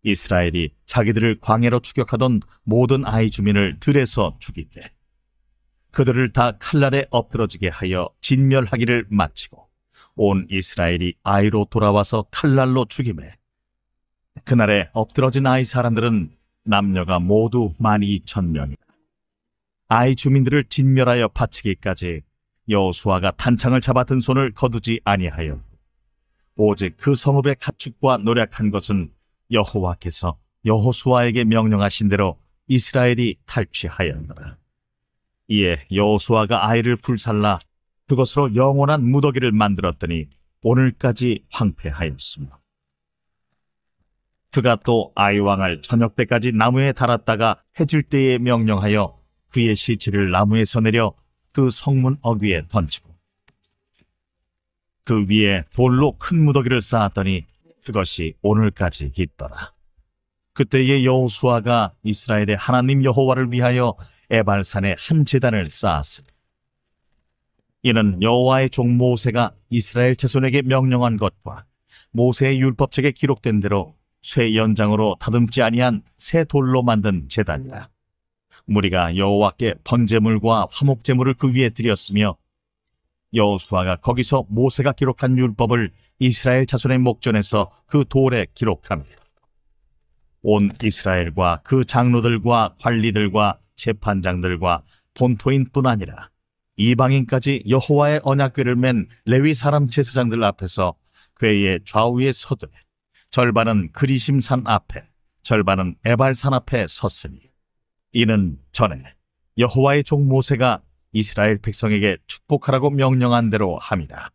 이스라엘이 자기들을 광야로 추격하던 모든 아이 주민을 들에서 죽이되 그들을 다 칼날에 엎드러지게 하여 진멸하기를 마치고 온 이스라엘이 아이로 돌아와서 칼날로 죽이매 그날에 엎드러진 아이 사람들은 남녀가 모두 12,000명이다. 아이 주민들을 진멸하여 바치기까지 여호수아가 단창을 잡아 든 손을 거두지 아니하여 오직 그 성읍의 가축과 노력한 것은 여호와께서 여호수아에게 명령하신 대로 이스라엘이 탈취하였더라. 이에 여호수아가 아이를 불살라 그것으로 영원한 무더기를 만들었더니 오늘까지 황폐하였습니다. 그가 또 아이 왕을 저녁 때까지 나무에 달았다가 해질 때에 명령하여 그의 시체를 나무에서 내려 그 성문 어귀에 던지고 그 위에 돌로 큰 무더기를 쌓았더니 그것이 오늘까지 있더라. 그때에 여호수아가 이스라엘의 하나님 여호와를 위하여 에발산에 한 제단을 쌓았으니 이는 여호와의 종 모세가 이스라엘 자손에게 명령한 것과 모세의 율법책에 기록된 대로 쇠 연장으로 다듬지 아니한 새 돌로 만든 제단이라. 무리가 여호와께 번제물과 화목제물을 그 위에 드렸으며 여호수아가 거기서 모세가 기록한 율법을 이스라엘 자손의 목전에서 그 돌에 기록하며 온 이스라엘과 그 장로들과 관리들과 재판장들과 본토인뿐 아니라 이방인까지 여호와의 언약궤를 맨 레위 사람 제사장들 앞에서 궤의 좌우에 서되 절반은 그리심산 앞에 절반은 에발산 앞에 섰으니 이는 전에 여호와의 종 모세가 이스라엘 백성에게 축복하라고 명령한 대로 함이라.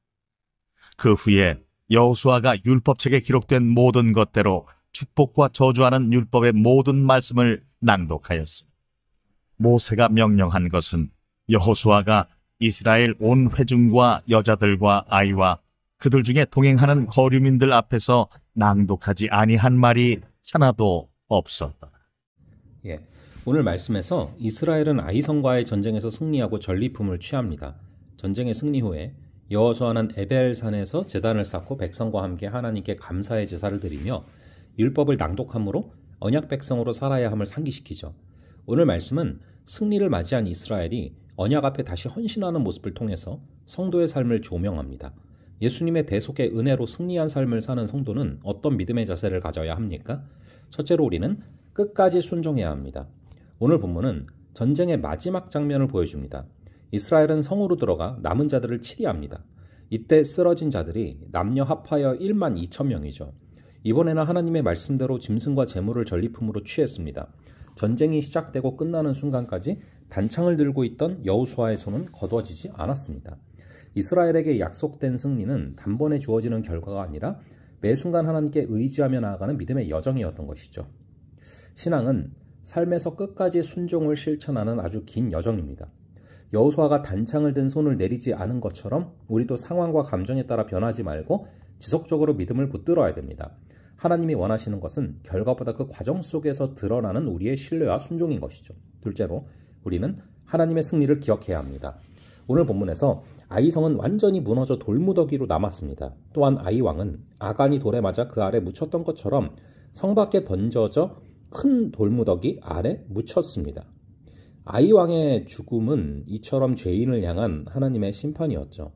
그 후에 여호수아가 율법책에 기록된 모든 것대로 축복과 저주하는 율법의 모든 말씀을 낭독하였으니 모세가 명령한 것은 여호수아가 이스라엘 온 회중과 여자들과 아이와 그들 중에 동행하는 거류민들 앞에서 낭독하지 아니한 말이 하나도 없었다. 예, 오늘 말씀에서 이스라엘은 아이성과의 전쟁에서 승리하고 전리품을 취합니다. 전쟁의 승리 후에 여호수아는 에벨산에서 제단을 쌓고 백성과 함께 하나님께 감사의 제사를 드리며 율법을 낭독함으로 언약 백성으로 살아야 함을 상기시키죠. 오늘 말씀은 승리를 맞이한 이스라엘이 언약 앞에 다시 헌신하는 모습을 통해서 성도의 삶을 조명합니다. 예수님의 대속의 은혜로 승리한 삶을 사는 성도는 어떤 믿음의 자세를 가져야 합니까? 첫째로 우리는 끝까지 순종해야 합니다. 오늘 본문은 전쟁의 마지막 장면을 보여줍니다. 이스라엘은 성으로 들어가 남은 자들을 치리합니다. 이때 쓰러진 자들이 남녀 합하여 12,000명이죠. 이번에는 하나님의 말씀대로 짐승과 재물을 전리품으로 취했습니다. 전쟁이 시작되고 끝나는 순간까지 단창을 들고 있던 여호수아의 손은 거두어지지 않았습니다. 이스라엘에게 약속된 승리는 단번에 주어지는 결과가 아니라 매 순간 하나님께 의지하며 나아가는 믿음의 여정이었던 것이죠. 신앙은 삶에서 끝까지 순종을 실천하는 아주 긴 여정입니다. 여호수아가 단창을 든 손을 내리지 않은 것처럼 우리도 상황과 감정에 따라 변하지 말고 지속적으로 믿음을 붙들어야 됩니다. 하나님이 원하시는 것은 결과보다 그 과정 속에서 드러나는 우리의 신뢰와 순종인 것이죠. 둘째로 우리는 하나님의 승리를 기억해야 합니다. 오늘 본문에서 아이성은 완전히 무너져 돌무더기로 남았습니다. 또한 아이왕은 아간이 돌에 맞아 그 아래 묻혔던 것처럼 성 밖에 던져져 큰 돌무더기 아래 묻혔습니다. 아이왕의 죽음은 이처럼 죄인을 향한 하나님의 심판이었죠.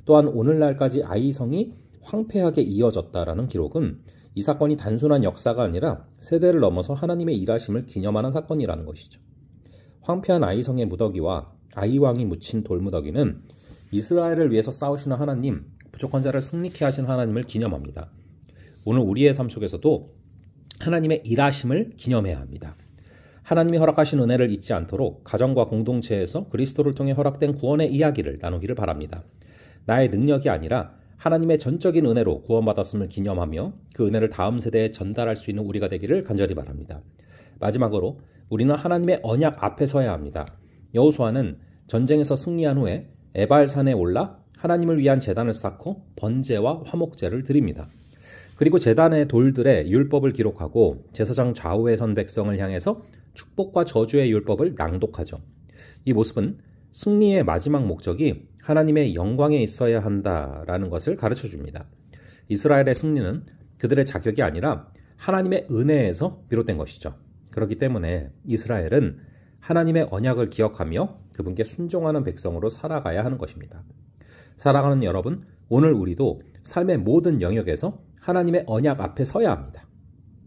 또한 오늘날까지 아이성이 황폐하게 이어졌다라는 기록은 이 사건이 단순한 역사가 아니라 세대를 넘어서 하나님의 일하심을 기념하는 사건이라는 것이죠. 황폐한 아이성의 무더기와 아이왕이 묻힌 돌무더기는 이스라엘을 위해서 싸우시는 하나님, 부족한 자를 승리케 하신 하나님을 기념합니다. 오늘 우리의 삶 속에서도 하나님의 일하심을 기념해야 합니다. 하나님이 허락하신 은혜를 잊지 않도록 가정과 공동체에서 그리스도를 통해 허락된 구원의 이야기를 나누기를 바랍니다. 나의 능력이 아니라 하나님의 전적인 은혜로 구원받았음을 기념하며 그 은혜를 다음 세대에 전달할 수 있는 우리가 되기를 간절히 바랍니다. 마지막으로 우리는 하나님의 언약 앞에 서야 합니다. 여호수아는 전쟁에서 승리한 후에 에발산에 올라 하나님을 위한 제단을 쌓고 번제와 화목제를 드립니다. 그리고 제단의 돌들에 율법을 기록하고 제사장 좌우에 선 백성을 향해서 축복과 저주의 율법을 낭독하죠. 이 모습은 승리의 마지막 목적이 하나님의 영광에 있어야 한다라는 것을 가르쳐 줍니다. 이스라엘의 승리는 그들의 자격이 아니라 하나님의 은혜에서 비롯된 것이죠. 그렇기 때문에 이스라엘은 하나님의 언약을 기억하며 그분께 순종하는 백성으로 살아가야 하는 것입니다. 살아가는 여러분, 오늘 우리도 삶의 모든 영역에서 하나님의 언약 앞에 서야 합니다.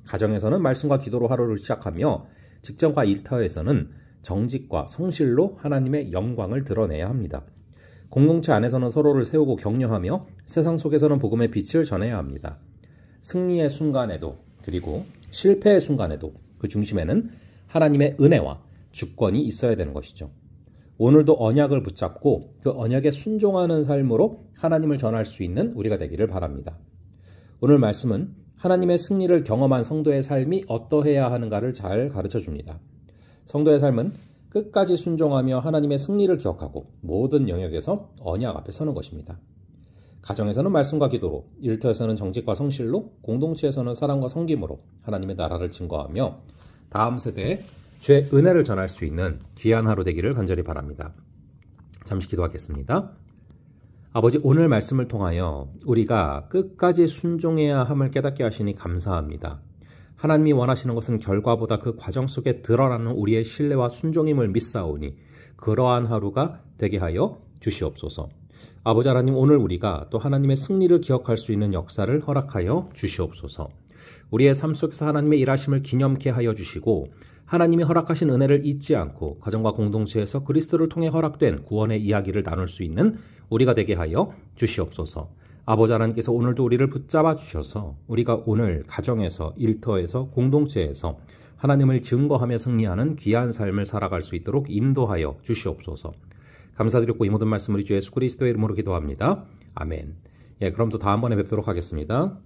가정에서는 말씀과 기도로 하루를 시작하며 직장과 일터에서는 정직과 성실로 하나님의 영광을 드러내야 합니다. 공동체 안에서는 서로를 세우고 격려하며 세상 속에서는 복음의 빛을 전해야 합니다. 승리의 순간에도 그리고 실패의 순간에도 그 중심에는 하나님의 은혜와 주권이 있어야 되는 것이죠. 오늘도 언약을 붙잡고 그 언약에 순종하는 삶으로 하나님을 전할 수 있는 우리가 되기를 바랍니다. 오늘 말씀은 하나님의 승리를 경험한 성도의 삶이 어떠해야 하는가를 잘 가르쳐 줍니다. 성도의 삶은 끝까지 순종하며 하나님의 승리를 기억하고 모든 영역에서 언약 앞에 서는 것입니다. 가정에서는 말씀과 기도로, 일터에서는 정직과 성실로, 공동체에서는 사랑과 섬김으로 하나님의 나라를 증거하며 다음 세대에 죄의 은혜를 전할 수 있는 귀한 하루 되기를 간절히 바랍니다. 잠시 기도하겠습니다. 아버지, 오늘 말씀을 통하여 우리가 끝까지 순종해야 함을 깨닫게 하시니 감사합니다. 하나님이 원하시는 것은 결과보다 그 과정 속에 드러나는 우리의 신뢰와 순종임을 믿사오니 그러한 하루가 되게 하여 주시옵소서. 아버지 하나님, 오늘 우리가 또 하나님의 승리를 기억할 수 있는 역사를 허락하여 주시옵소서. 우리의 삶 속에서 하나님의 일하심을 기념케 하여 주시고 하나님이 허락하신 은혜를 잊지 않고 가정과 공동체에서 그리스도를 통해 허락된 구원의 이야기를 나눌 수 있는 우리가 되게 하여 주시옵소서. 아버지 하나님께서 오늘도 우리를 붙잡아 주셔서 우리가 오늘 가정에서, 일터에서, 공동체에서 하나님을 증거하며 승리하는 귀한 삶을 살아갈 수 있도록 인도하여 주시옵소서. 감사드리고 이 모든 말씀 우리 주 예수 그리스도의 이름으로 기도합니다. 아멘. 그럼 또 다음번에 뵙도록 하겠습니다.